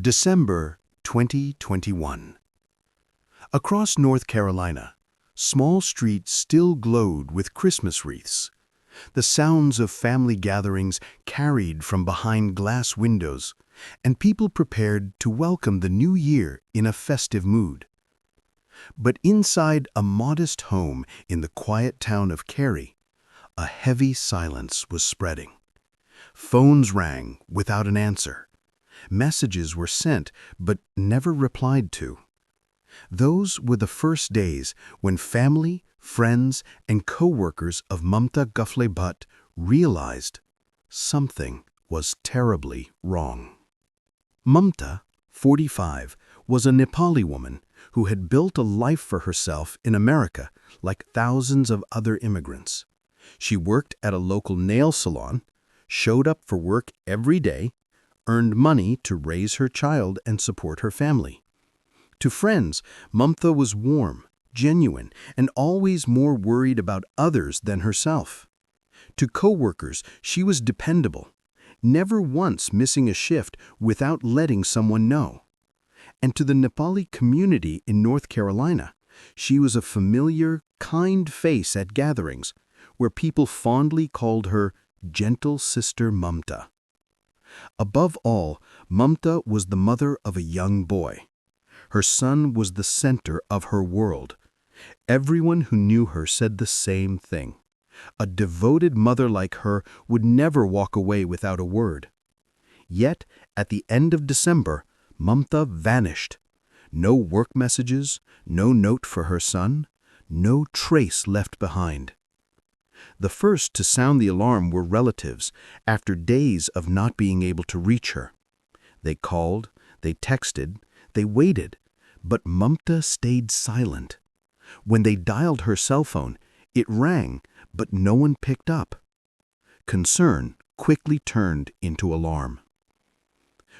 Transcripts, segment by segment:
December 2021. Across North Carolina, small streets still glowed with Christmas wreaths. The sounds of family gatherings carried from behind glass windows, and people prepared to welcome the new year in a festive mood. But inside a modest home in the quiet town of Cary, a heavy silence was spreading. Phones rang without an answer. Messages were sent but never replied to. Those were the first days when family, friends, and co-workers of Mamta Bhatt realized something was terribly wrong. Mamta, 45, was a Nepali woman who had built a life for herself in America like thousands of other immigrants. She worked at a local nail salon, showed up for work every day, earned money to raise her child and support her family. To friends, Mamta was warm, genuine, and always more worried about others than herself. To co-workers, she was dependable, never once missing a shift without letting someone know. And to the Nepali community in North Carolina, she was a familiar, kind face at gatherings, where people fondly called her Gentle Sister Mamta. Above all, Mamta was the mother of a young boy. Her son was the center of her world. Everyone who knew her said the same thing. A devoted mother like her would never walk away without a word. Yet, at the end of December, Mamta vanished. No work messages, no note for her son, no trace left behind. The first to sound the alarm were relatives after days of not being able to reach her. They called, they texted, they waited, but Mamta stayed silent. When they dialed her cell phone, it rang, but no one picked up. Concern quickly turned into alarm.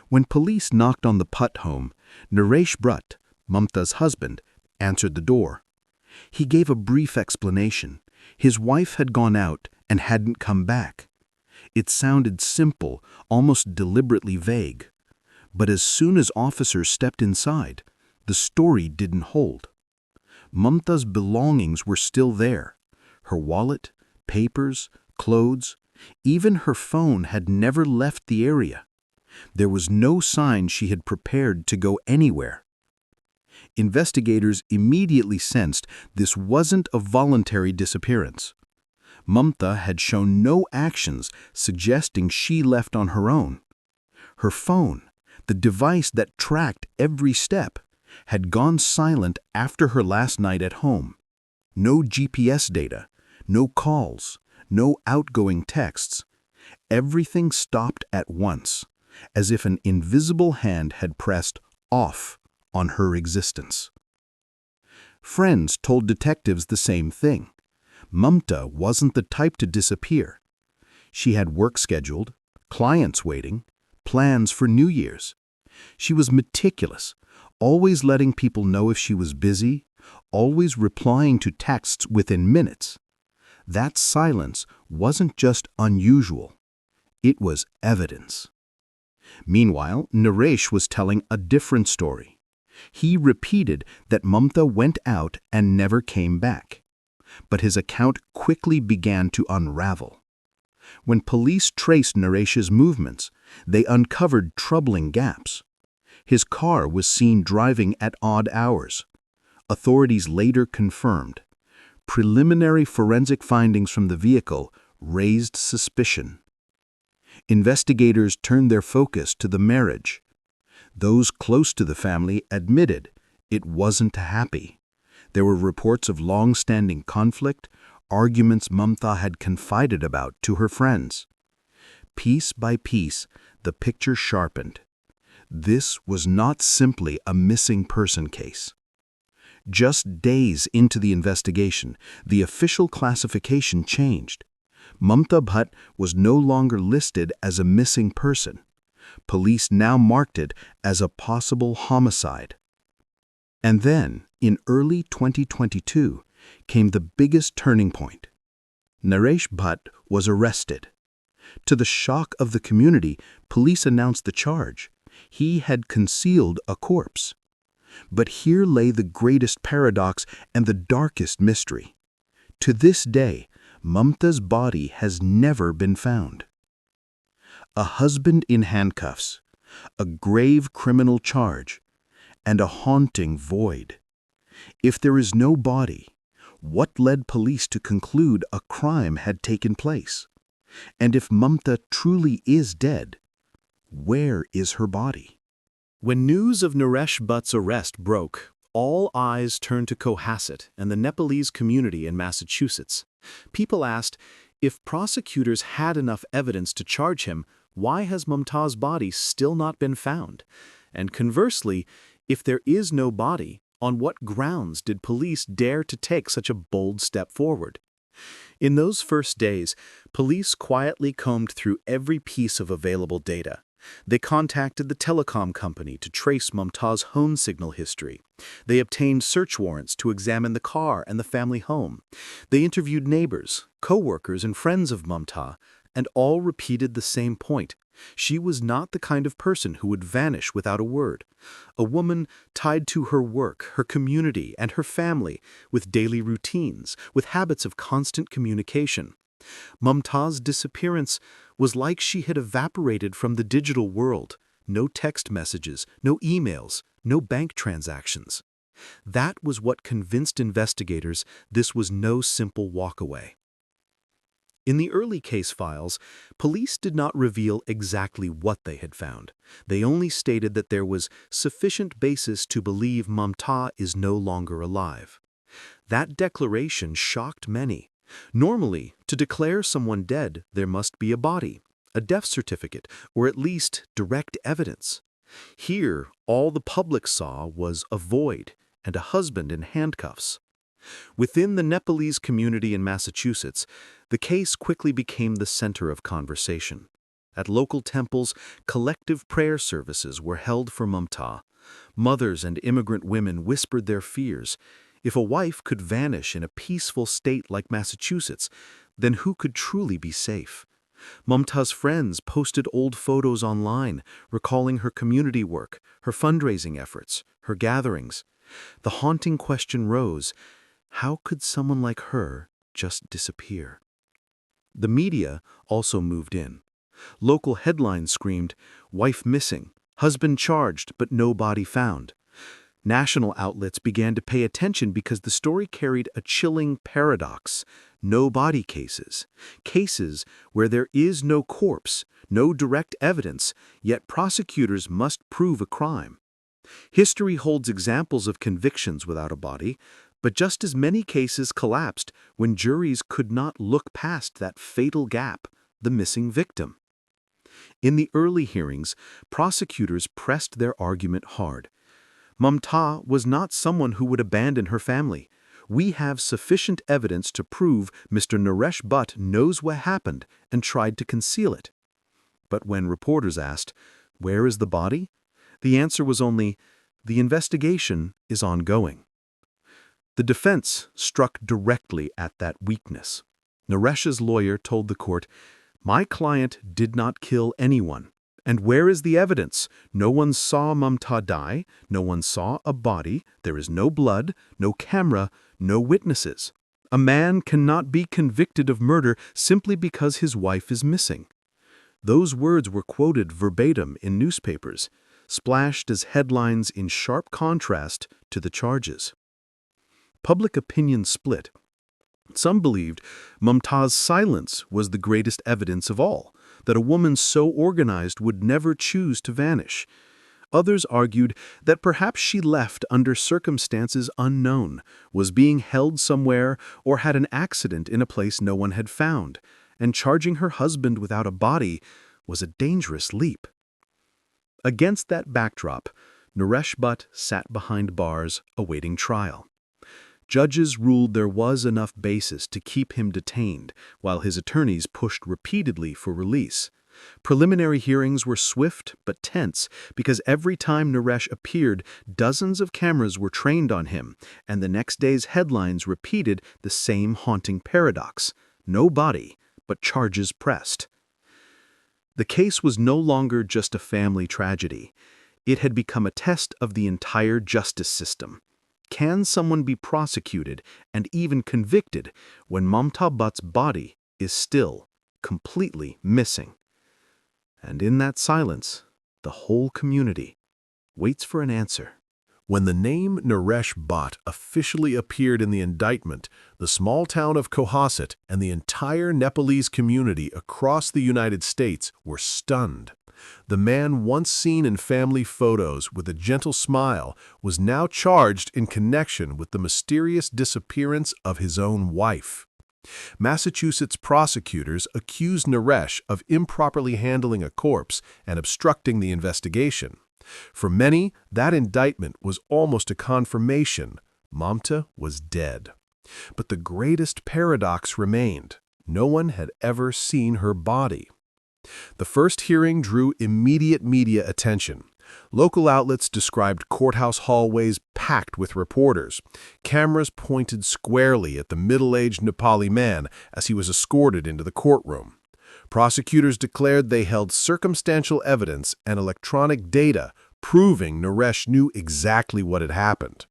When police knocked on the Bhatt home, Naresh Bhatt, Mamta's husband, answered the door. He gave a brief explanation. His wife had gone out and hadn't come back. It sounded simple, almost deliberately vague. But as soon as officers stepped inside, the story didn't hold. Mamta's belongings were still there. Her wallet, papers, clothes, even her phone had never left the area. There was no sign she had prepared to go anywhere. Investigators immediately sensed this wasn't a voluntary disappearance. Mamta had shown no actions suggesting she left on her own. Her phone, the device that tracked every step, had gone silent after her last night at home. No GPS data, no calls, no outgoing texts. Everything stopped at once, as if an invisible hand had pressed off on her existence. Friends told detectives the same thing. Mamta wasn't the type to disappear. She had work scheduled, clients waiting, plans for New Year's. She was meticulous, always letting people know if she was busy, always replying to texts within minutes. That silence wasn't just unusual. It was evidence. Meanwhile, Naresh was telling a different story. He repeated that Mamta went out and never came back. But his account quickly began to unravel. When police traced Naresh's movements, they uncovered troubling gaps. His car was seen driving at odd hours. Authorities later confirmed. Preliminary forensic findings from the vehicle raised suspicion. Investigators turned their focus to the marriage. Those close to the family admitted it wasn't happy. There were reports of long-standing conflict, arguments Mamta had confided about to her friends. Piece by piece, the picture sharpened. This was not simply a missing person case. Just days into the investigation, the official classification changed. Mamta Bhatt was no longer listed as a missing person. Police now marked it as a possible homicide. And then, in early 2022, came the biggest turning point. Naresh Bhatt was arrested. To the shock of the community, police announced the charge. He had concealed a corpse. But here lay the greatest paradox and the darkest mystery. To this day, Mamta's body has never been found. A husband in handcuffs, a grave criminal charge, and a haunting void. If there is no body, what led police to conclude a crime had taken place? And if Mamta truly is dead, where is her body? When news of Naresh Bhatt's arrest broke, all eyes turned to Cohasset and the Nepalese community in Massachusetts. People asked, if prosecutors had enough evidence to charge him, why has Mamta's body still not been found? And conversely, if there is no body, on what grounds did police dare to take such a bold step forward? In those first days, police quietly combed through every piece of available data. They contacted the telecom company to trace Mamta's home signal history. They obtained search warrants to examine the car and the family home. They interviewed neighbors, co-workers, and friends of Mamta, and all repeated the same point. She was not the kind of person who would vanish without a word. A woman tied to her work, her community, and her family, with daily routines, with habits of constant communication. Mamta's disappearance was like she had evaporated from the digital world. No text messages, no emails, no bank transactions. That was what convinced investigators this was no simple walkaway. In the early case files, police did not reveal exactly what they had found. They only stated that there was sufficient basis to believe Mamta is no longer alive. That declaration shocked many. Normally, to declare someone dead, there must be a body, a death certificate, or at least direct evidence. Here, all the public saw was a void and a husband in handcuffs. Within the Nepalese community in Massachusetts, the case quickly became the center of conversation. At local temples, collective prayer services were held for Mamta. Mothers and immigrant women whispered their fears. If a wife could vanish in a peaceful state like Massachusetts, then who could truly be safe? Mamta's friends posted old photos online, recalling her community work, her fundraising efforts, her gatherings. The haunting question rose, how could someone like her just disappear? The media also moved in. Local headlines screamed, "Wife missing, husband charged but no body found." National outlets began to pay attention because the story carried a chilling paradox. No body cases. Cases where there is no corpse, no direct evidence, yet prosecutors must prove a crime. History holds examples of convictions without a body, but just as many cases collapsed when juries could not look past that fatal gap, the missing victim. In the early hearings, prosecutors pressed their argument hard. Mamta was not someone who would abandon her family. We have sufficient evidence to prove Mr. Naresh Bhatt knows what happened and tried to conceal it. But when reporters asked, "Where is the body?" the answer was only, "The investigation is ongoing." The defense struck directly at that weakness. Naresh's lawyer told the court, "My client did not kill anyone. And where is the evidence? No one saw Mamta die, no one saw a body, there is no blood, no camera, no witnesses. A man cannot be convicted of murder simply because his wife is missing." Those words were quoted verbatim in newspapers, splashed as headlines in sharp contrast to the charges. Public opinion split. Some believed Mamta's silence was the greatest evidence of all, that a woman so organized would never choose to vanish. Others argued that perhaps she left under circumstances unknown, was being held somewhere, or had an accident in a place no one had found, and charging her husband without a body was a dangerous leap. Against that backdrop, Naresh Bhatt sat behind bars awaiting trial. Judges ruled there was enough basis to keep him detained, while his attorneys pushed repeatedly for release. Preliminary hearings were swift but tense because every time Naresh appeared, dozens of cameras were trained on him, and the next day's headlines repeated the same haunting paradox: no body, but charges pressed. The case was no longer just a family tragedy. It had become a test of the entire justice system. Can someone be prosecuted and even convicted when Mamta Bhatt's body is still completely missing? And in that silence, the whole community waits for an answer. When the name Naresh Bhatt officially appeared in the indictment, the small town of Cohasset and the entire Nepalese community across the United States were stunned. The man once seen in family photos with a gentle smile was now charged in connection with the mysterious disappearance of his own wife. Massachusetts prosecutors accused Naresh of improperly handling a corpse and obstructing the investigation. For many, that indictment was almost a confirmation. Mamta was dead. But the greatest paradox remained. No one had ever seen her body. The first hearing drew immediate media attention. Local outlets described courthouse hallways packed with reporters. Cameras pointed squarely at the middle-aged Nepali man as he was escorted into the courtroom. Prosecutors declared they held circumstantial evidence and electronic data proving Naresh knew exactly what had happened.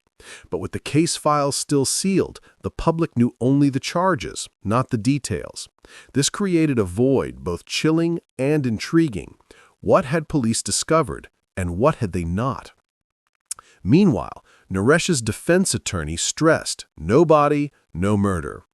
But with the case files still sealed, the public knew only the charges, not the details. This created a void both chilling and intriguing. What had police discovered, and what had they not? Meanwhile, Naresh's defense attorney stressed, no body, no murder.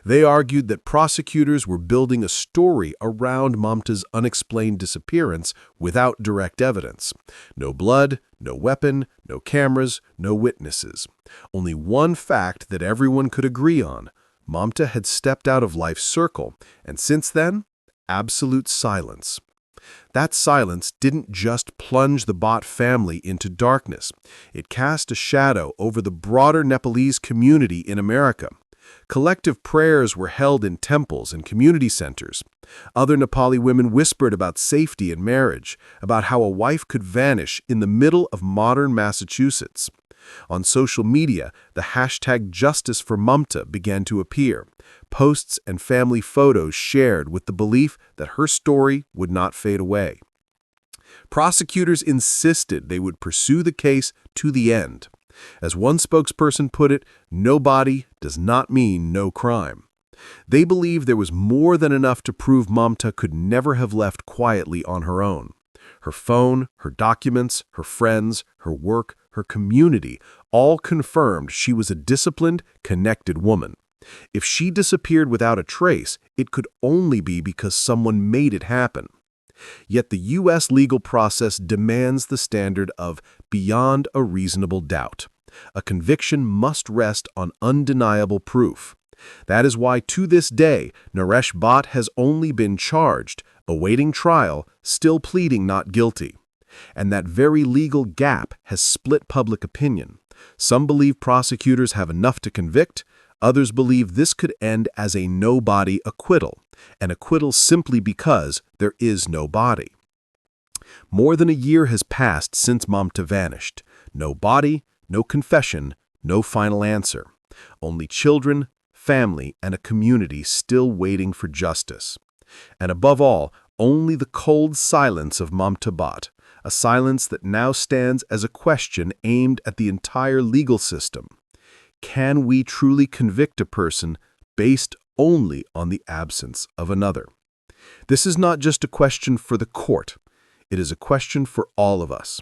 They argued that prosecutors were building a story around Mamta's unexplained disappearance without direct evidence. No blood, no weapon, no cameras, no witnesses. Only one fact that everyone could agree on. Mamta had stepped out of life's circle, and since then, absolute silence. That silence didn't just plunge the Bhatt family into darkness. It cast a shadow over the broader Nepalese community in America. Collective prayers were held in temples and community centers. Other Nepali women whispered about safety in marriage, about how a wife could vanish in the middle of modern Massachusetts. On social media, the hashtag Justice for Mamta began to appear, posts and family photos shared with the belief that her story would not fade away. Prosecutors insisted they would pursue the case to the end. As one spokesperson put it, no body does not mean no crime. They believed there was more than enough to prove Mamta could never have left quietly on her own. Her phone, her documents, her friends, her work, her community all confirmed she was a disciplined, connected woman. If she disappeared without a trace, it could only be because someone made it happen. Yet the U.S. legal process demands the standard of beyond a reasonable doubt. A conviction must rest on undeniable proof. That is why, to this day, Naresh Bhatt has only been charged, awaiting trial, still pleading not guilty. And that very legal gap has split public opinion. Some believe prosecutors have enough to convict. Others believe this could end as a no-body acquittal, an acquittal simply because there is no body. More than a year has passed since Mamta vanished. No body, no confession, no final answer. Only children, family, and a community still waiting for justice. And above all, only the cold silence of Mamta Bhatt, a silence that now stands as a question aimed at the entire legal system. Can we truly convict a person based only on the absence of another? This is not just a question for the court. It is a question for all of us.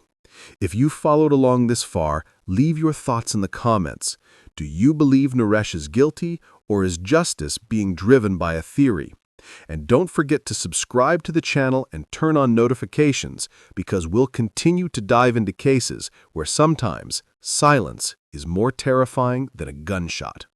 If you followed along this far, leave your thoughts in the comments. Do you believe Naresh is guilty, or is justice being driven by a theory? And don't forget to subscribe to the channel and turn on notifications, because we'll continue to dive into cases where sometimes silence is more terrifying than a gunshot.